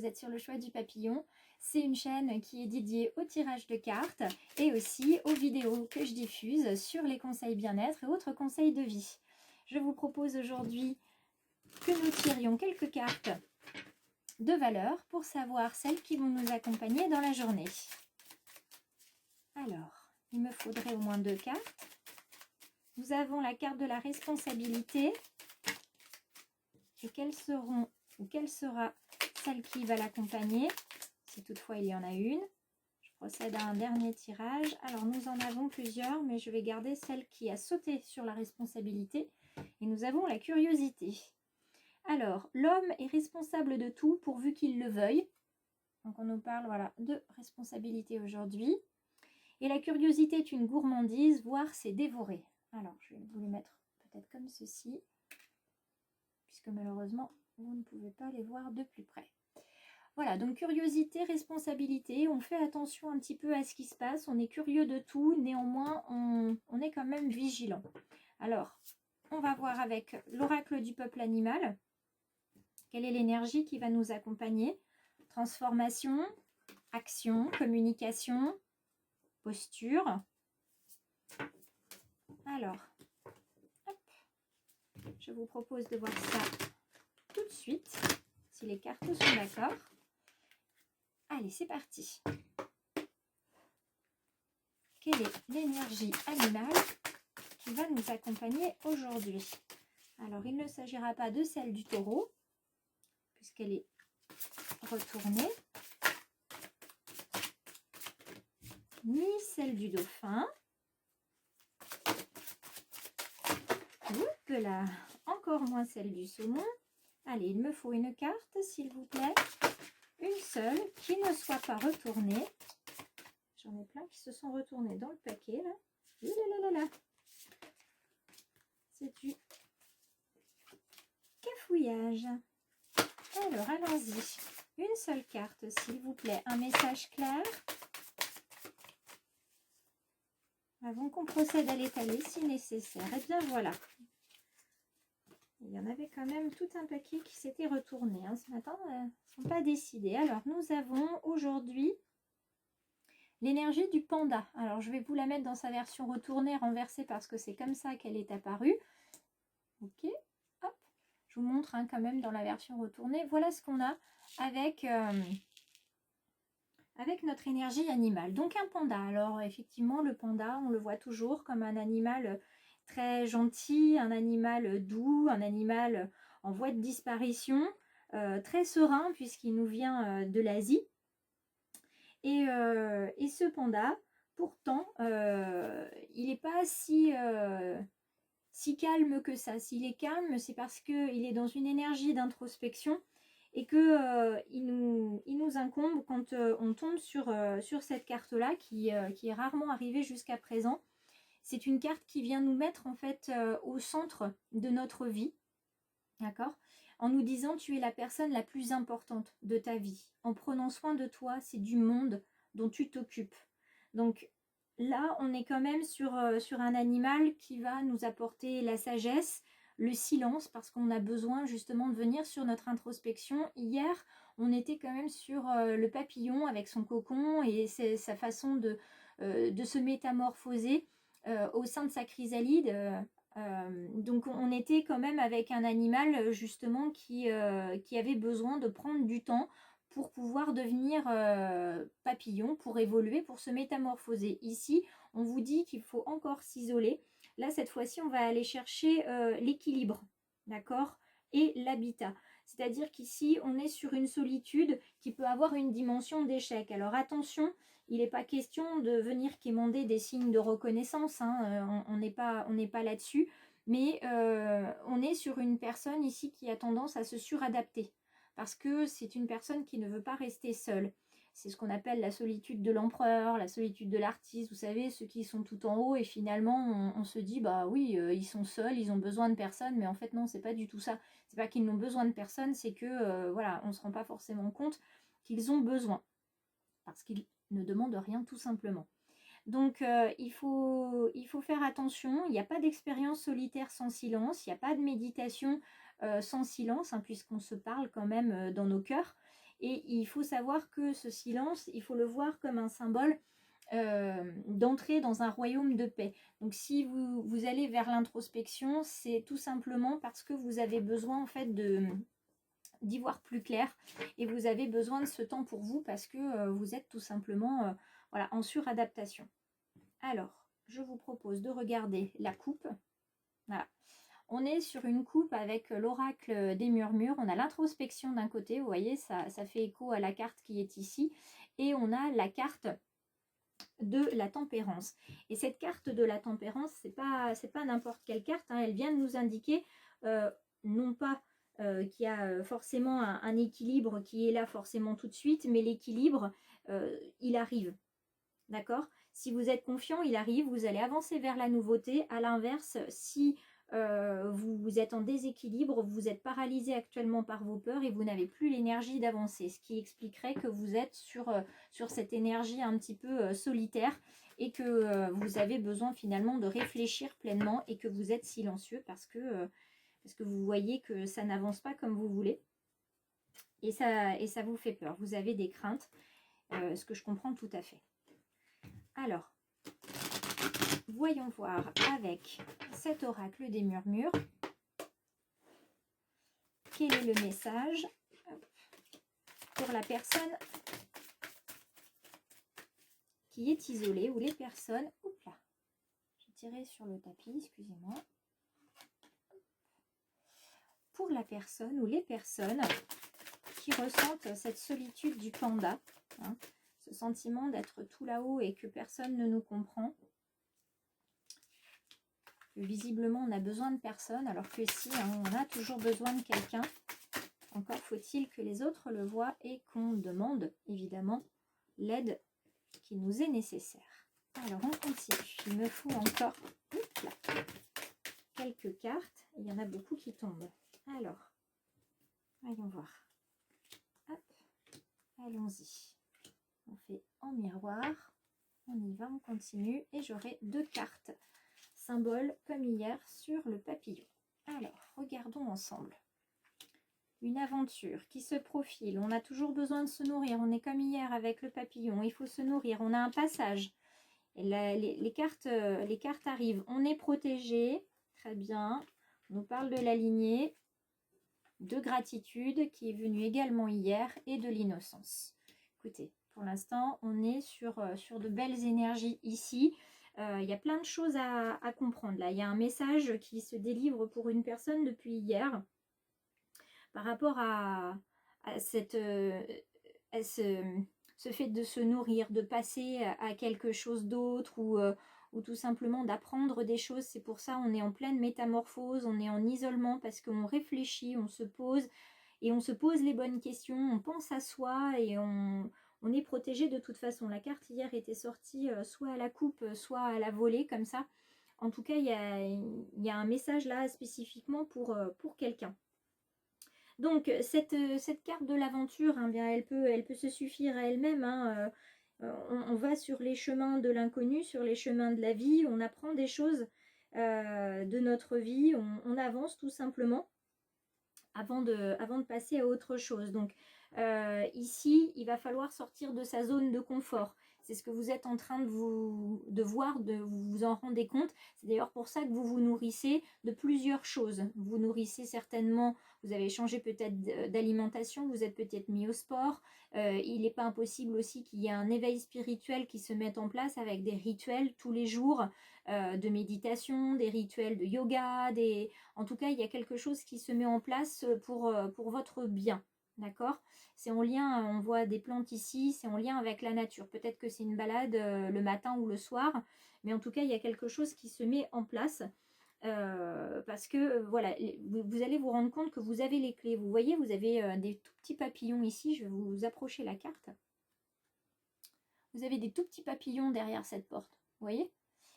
vous êtes sur le choix du papillon. C'est une chaîne qui est dédiée au tirage de cartes et aussi aux vidéos que je diffuse sur les conseils bien-être et autres conseils de vie. Je vous propose aujourd'hui que nous tirions quelques cartes de valeur pour savoir celles qui vont nous accompagner dans la journée. Alors, il me faudrait au moins 2 cartes. Nous avons la carte de la responsabilité. Et quelles seront ou quelle sera celle qui va l'accompagner, si toutefois il y en a une. Je procède à un dernier tirage. Alors nous en avons plusieurs, mais je vais garder celle qui a sauté sur la responsabilité. Et nous avons la curiosité. Alors, l'homme est responsable de tout pourvu qu'il le veuille. Donc on nous parle voilà, de responsabilité aujourd'hui. Et la curiosité est une gourmandise, voire c'est dévorer. Alors je vais vous les mettre peut-être comme ceci, puisque malheureusement vous ne pouvez pas les voir de plus près. Voilà, donc curiosité, responsabilité, on fait attention un petit peu à ce qui se passe, on est curieux de tout, néanmoins on est quand même vigilant. Alors, on va voir avec l'oracle du peuple animal, quelle est l'énergie qui va nous accompagner. Transformation, action, communication, posture. Alors, hop, je vous propose de voir ça tout de suite, si les cartes sont d'accord. Allez, c'est parti. Quelle est l'énergie animale qui va nous accompagner aujourd'hui? Alors, il ne s'agira pas de celle du taureau, puisqu'elle est retournée, ni celle du dauphin. Oups là, encore moins celle du saumon. Allez, il me faut une carte, s'il vous plaît. Une seule qui ne soit pas retournée. J'en ai plein qui se sont retournés dans le paquet, là. Là. C'est du cafouillage. Alors, allons-y. Une seule carte, s'il vous plaît. Un message clair. Avant qu'on procède à l'étaler, si nécessaire. Et bien, voilà. Il y en avait quand même tout un paquet qui s'était retourné. Hein. Ce matin, elles ne sont pas décidées. Alors, nous avons aujourd'hui l'énergie du panda. Alors, je vais vous la mettre dans sa version retournée, renversée, parce que c'est comme ça qu'elle est apparue. Ok, hop. Je vous montre hein, quand même dans la version retournée. Voilà ce qu'on a avec notre énergie animale. Donc, un panda. Alors, effectivement, le panda, on le voit toujours comme un animal très gentil, un animal doux, un animal en voie de disparition, très serein puisqu'il nous vient de l'Asie. Et ce panda, pourtant, il n'est pas si calme que ça. S'il est calme, c'est parce qu'il est dans une énergie d'introspection et que il nous incombe quand on tombe sur cette carte-là qui est rarement arrivée jusqu'à présent. C'est une carte qui vient nous mettre en fait au centre de notre vie, d'accord? En nous disant tu es la personne la plus importante de ta vie. En prenant soin de toi, c'est du monde dont tu t'occupes. Donc là, on est quand même sur un animal qui va nous apporter la sagesse, le silence, parce qu'on a besoin justement de venir sur notre introspection. Hier, on était quand même sur le papillon avec son cocon et sa façon de se métamorphoser au sein de sa chrysalide. Donc on était quand même avec un animal justement qui avait besoin de prendre du temps pour pouvoir devenir papillon, pour évoluer, pour se métamorphoser. Ici, on vous dit qu'il faut encore s'isoler. Là, cette fois-ci, on va aller chercher l'équilibre, d'accord, et l'habitat. C'est-à-dire qu'ici, on est sur une solitude qui peut avoir une dimension d'échec. Alors attention, il n'est pas question de venir quémander des signes de reconnaissance, hein, on n'est pas là-dessus, mais on est sur une personne ici qui a tendance à se suradapter, parce que c'est une personne qui ne veut pas rester seule. C'est ce qu'on appelle la solitude de l'empereur, la solitude de l'artiste, vous savez, ceux qui sont tout en haut et finalement on se dit bah oui, ils sont seuls, ils ont besoin de personne, mais en fait non, c'est pas du tout ça. C'est pas qu'ils n'ont besoin de personne, c'est que voilà, on se rend pas forcément compte qu'ils ont besoin, parce qu'ils ne demandent rien tout simplement. Donc il faut faire attention, il n'y a pas d'expérience solitaire sans silence, il n'y a pas de méditation sans silence, hein, puisqu'on se parle quand même dans nos cœurs. Et il faut savoir que ce silence, il faut le voir comme un symbole d'entrer dans un royaume de paix. Donc si vous allez vers l'introspection, c'est tout simplement parce que vous avez besoin en fait d'y voir plus clair et vous avez besoin de ce temps pour vous parce que vous êtes tout simplement voilà, en suradaptation. Alors, je vous propose de regarder la coupe. Voilà. On est sur une coupe avec l'oracle des murmures. On a l'introspection d'un côté, vous voyez, ça fait écho à la carte qui est ici. Et on a la carte de la tempérance. Et cette carte de la tempérance, c'est pas n'importe quelle carte, hein. Elle vient de nous indiquer, non pas qu'il y a forcément un équilibre qui est là forcément tout de suite, mais l'équilibre, il arrive. D'accord? Si vous êtes confiant, il arrive, vous allez avancer vers la nouveauté. À l'inverse, si vous êtes en déséquilibre, vous êtes paralysé actuellement par vos peurs et vous n'avez plus l'énergie d'avancer, ce qui expliquerait que vous êtes sur cette énergie un petit peu solitaire et que vous avez besoin finalement de réfléchir pleinement et que vous êtes silencieux parce que vous voyez que ça n'avance pas comme vous voulez et ça vous fait peur. Vous avez des craintes, ce que je comprends tout à fait. Alors, voyons voir avec cet oracle des murmures quel est le message pour la personne qui est isolée ou les personnes... Oups là, j'ai tiré sur le tapis, excusez-moi. Pour la personne ou les personnes qui ressentent cette solitude du panda, hein, ce sentiment d'être tout là-haut et que personne ne nous comprend. Visiblement, on a besoin de personne, alors que si, hein, on a toujours besoin de quelqu'un. Encore faut-il que les autres le voient et qu'on demande, évidemment, l'aide qui nous est nécessaire. Alors, on continue. Il me faut encore quelques cartes. Il y en a beaucoup qui tombent. Alors, voyons voir. Hop, allons-y. On fait en miroir. On y va, on continue. Et j'aurai 2 cartes symboles comme hier sur le papillon. Alors, regardons ensemble. Une aventure qui se profile. On a toujours besoin de se nourrir. On est comme hier avec le papillon. Il faut se nourrir. On a un passage. Et là, les cartes arrivent. On est protégé. Très bien. On nous parle de la lignée, de gratitude qui est venue également hier et de l'innocence. Écoutez, pour l'instant, on est sur de belles énergies ici. Il y a plein de choses à comprendre là. Il y a un message qui se délivre pour une personne depuis hier par rapport à ce fait de se nourrir, de passer à quelque chose d'autre ou tout simplement d'apprendre des choses. C'est pour ça on est en pleine métamorphose, on est en isolement parce qu'on réfléchit, on se pose et on se pose les bonnes questions, on pense à soi et on est protégé de toute façon. La carte hier était sortie soit à la coupe, soit à la volée comme ça. En tout cas, il y a un message là spécifiquement pour quelqu'un. Donc cette carte de l'aventure, hein, bien, elle peut se suffire à elle-même. Hein, on va sur les chemins de l'inconnu, sur les chemins de la vie, on apprend des choses de notre vie, on avance tout simplement avant de passer à autre chose. Donc ici, il va falloir sortir de sa zone de confort. C'est ce que vous êtes en train de voir, de vous en rendez compte. C'est d'ailleurs pour ça que vous vous nourrissez de plusieurs choses. Vous nourrissez certainement, vous avez changé peut-être d'alimentation, vous êtes peut-être mis au sport. Il n'est pas impossible aussi qu'il y ait un éveil spirituel qui se mette en place avec des rituels tous les jours de méditation, des rituels de yoga. En tout cas, il y a quelque chose qui se met en place pour votre bien. D'accord? C'est en lien, on voit des plantes ici, c'est en lien avec la nature. Peut-être que c'est une balade le matin ou le soir, mais en tout cas, il y a quelque chose qui se met en place parce que voilà, vous allez vous rendre compte que vous avez les clés. Vous voyez, vous avez des tout petits papillons ici. Je vais vous approcher la carte. Vous avez des tout petits papillons derrière cette porte. Vous voyez?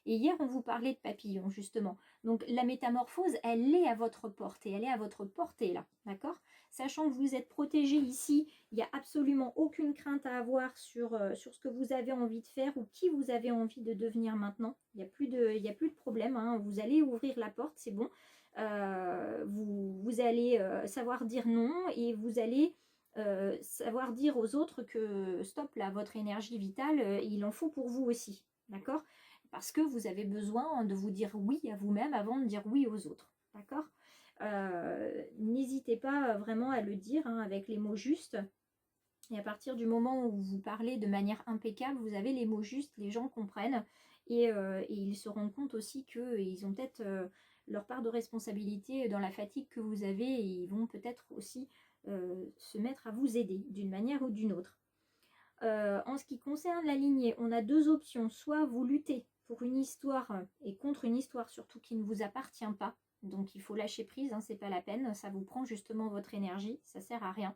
Et hier, on vous parlait de papillons, justement. Donc, la métamorphose, elle est à votre portée. Elle est à votre portée, là. D'accord? Sachant que vous êtes protégé ici, il n'y a absolument aucune crainte à avoir sur ce que vous avez envie de faire ou qui vous avez envie de devenir maintenant. Il n'y a plus de problème. Hein. Vous allez ouvrir la porte, c'est bon. Vous allez savoir dire non et vous allez savoir dire aux autres que stop là, votre énergie vitale, il en faut pour vous aussi, d'accord? Parce que vous avez besoin de vous dire oui à vous-même avant de dire oui aux autres, d'accord? N'hésitez pas vraiment à le dire hein, avec les mots justes. Et à partir du moment où vous parlez de manière impeccable, vous avez les mots justes, les gens comprennent et ils se rendent compte aussi qu'ils ont peut-être leur part de responsabilité dans la fatigue que vous avez et ils vont peut-être aussi se mettre à vous aider d'une manière ou d'une autre. En ce qui concerne la lignée, on a deux options. Soit vous luttez pour une histoire et contre une histoire surtout qui ne vous appartient pas. Donc il faut lâcher prise, hein, c'est pas la peine. Ça vous prend justement votre énergie, ça sert à rien.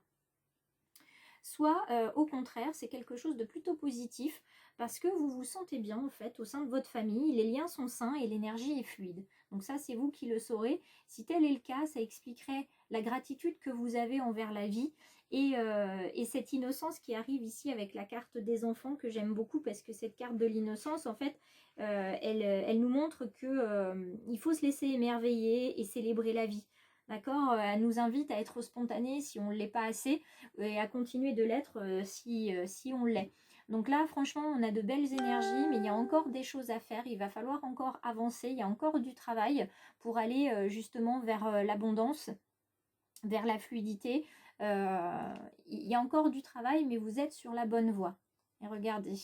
Soit au contraire, c'est quelque chose de plutôt positif parce que vous vous sentez bien en fait au sein de votre famille, les liens sont sains et l'énergie est fluide. Donc ça, c'est vous qui le saurez. Si tel est le cas, ça expliquerait la gratitude que vous avez envers la vie et cette innocence qui arrive ici avec la carte des enfants que j'aime beaucoup parce que cette carte de l'innocence, en fait, elle nous montre que il faut se laisser émerveiller et célébrer la vie. D'accord? Elle nous invite à être spontanée si on ne l'est pas assez et à continuer de l'être si on l'est. Donc là, franchement, on a de belles énergies, mais il y a encore des choses à faire. Il va falloir encore avancer. Il y a encore du travail pour aller justement vers l'abondance, vers la fluidité. Il y a encore du travail, mais vous êtes sur la bonne voie. Et regardez.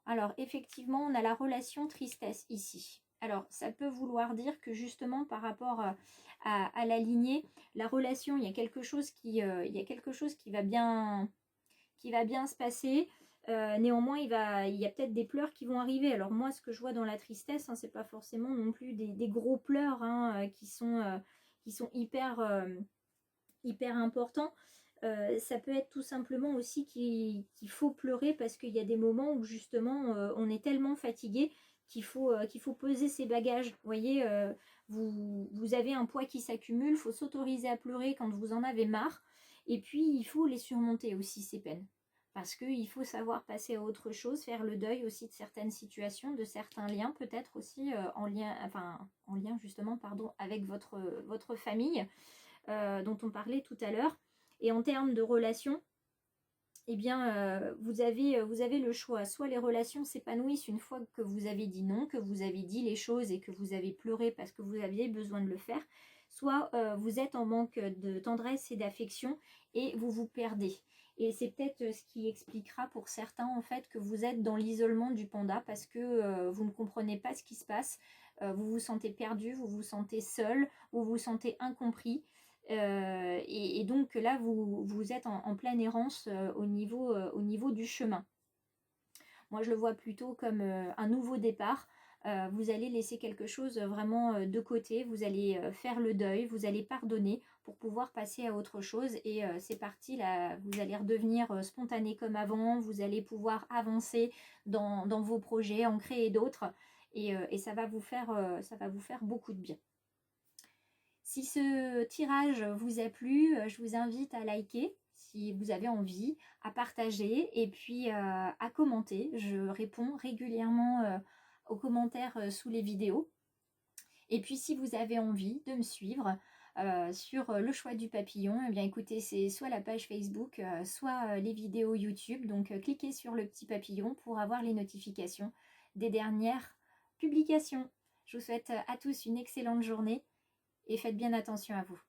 Alors, effectivement, on a la relation tristesse ici. Alors, ça peut vouloir dire que justement, par rapport à la lignée, la relation, il y a quelque chose qui va bien se passer. Néanmoins, il y a peut-être des pleurs qui vont arriver. Alors moi, ce que je vois dans la tristesse, hein, c'est pas forcément non plus des gros pleurs hein, qui sont hyper importants. Ça peut être tout simplement aussi qu'il faut pleurer parce qu'il y a des moments où justement on est tellement fatigué qu'il faut peser ses bagages. Vous voyez, vous avez un poids qui s'accumule, il faut s'autoriser à pleurer quand vous en avez marre. Et puis il faut les surmonter aussi ces peines. Parce qu'il faut savoir passer à autre chose, faire le deuil aussi de certaines situations, de certains liens, peut-être aussi en lien justement pardon, avec votre famille. Dont on parlait tout à l'heure. Et en termes de relations, eh bien, vous avez le choix. Soit les relations s'épanouissent une fois que vous avez dit non, que vous avez dit les choses et que vous avez pleuré parce que vous aviez besoin de le faire. Soit vous êtes en manque de tendresse et d'affection et vous vous perdez. Et c'est peut-être ce qui expliquera pour certains en fait que vous êtes dans l'isolement du panda parce que vous ne comprenez pas ce qui se passe. Vous vous sentez perdu, vous vous sentez seul, vous vous sentez incompris. Et donc là, vous êtes en pleine errance au niveau du chemin. Moi, je le vois plutôt comme un nouveau départ. Vous allez laisser quelque chose vraiment de côté, vous allez faire le deuil, vous allez pardonner pour pouvoir passer à autre chose et c'est parti là, vous allez redevenir spontané comme avant, vous allez pouvoir avancer dans vos projets, en créer d'autres et ça va vous faire beaucoup de bien. Si ce tirage vous a plu, je vous invite à liker si vous avez envie, à partager et puis à commenter. Je réponds régulièrement aux commentaires sous les vidéos. Et puis si vous avez envie de me suivre sur le choix du papillon, eh bien écoutez, c'est soit la page Facebook, soit les vidéos YouTube. Donc cliquez sur le petit papillon pour avoir les notifications des dernières publications. Je vous souhaite à tous une excellente journée. Et faites bien attention à vous.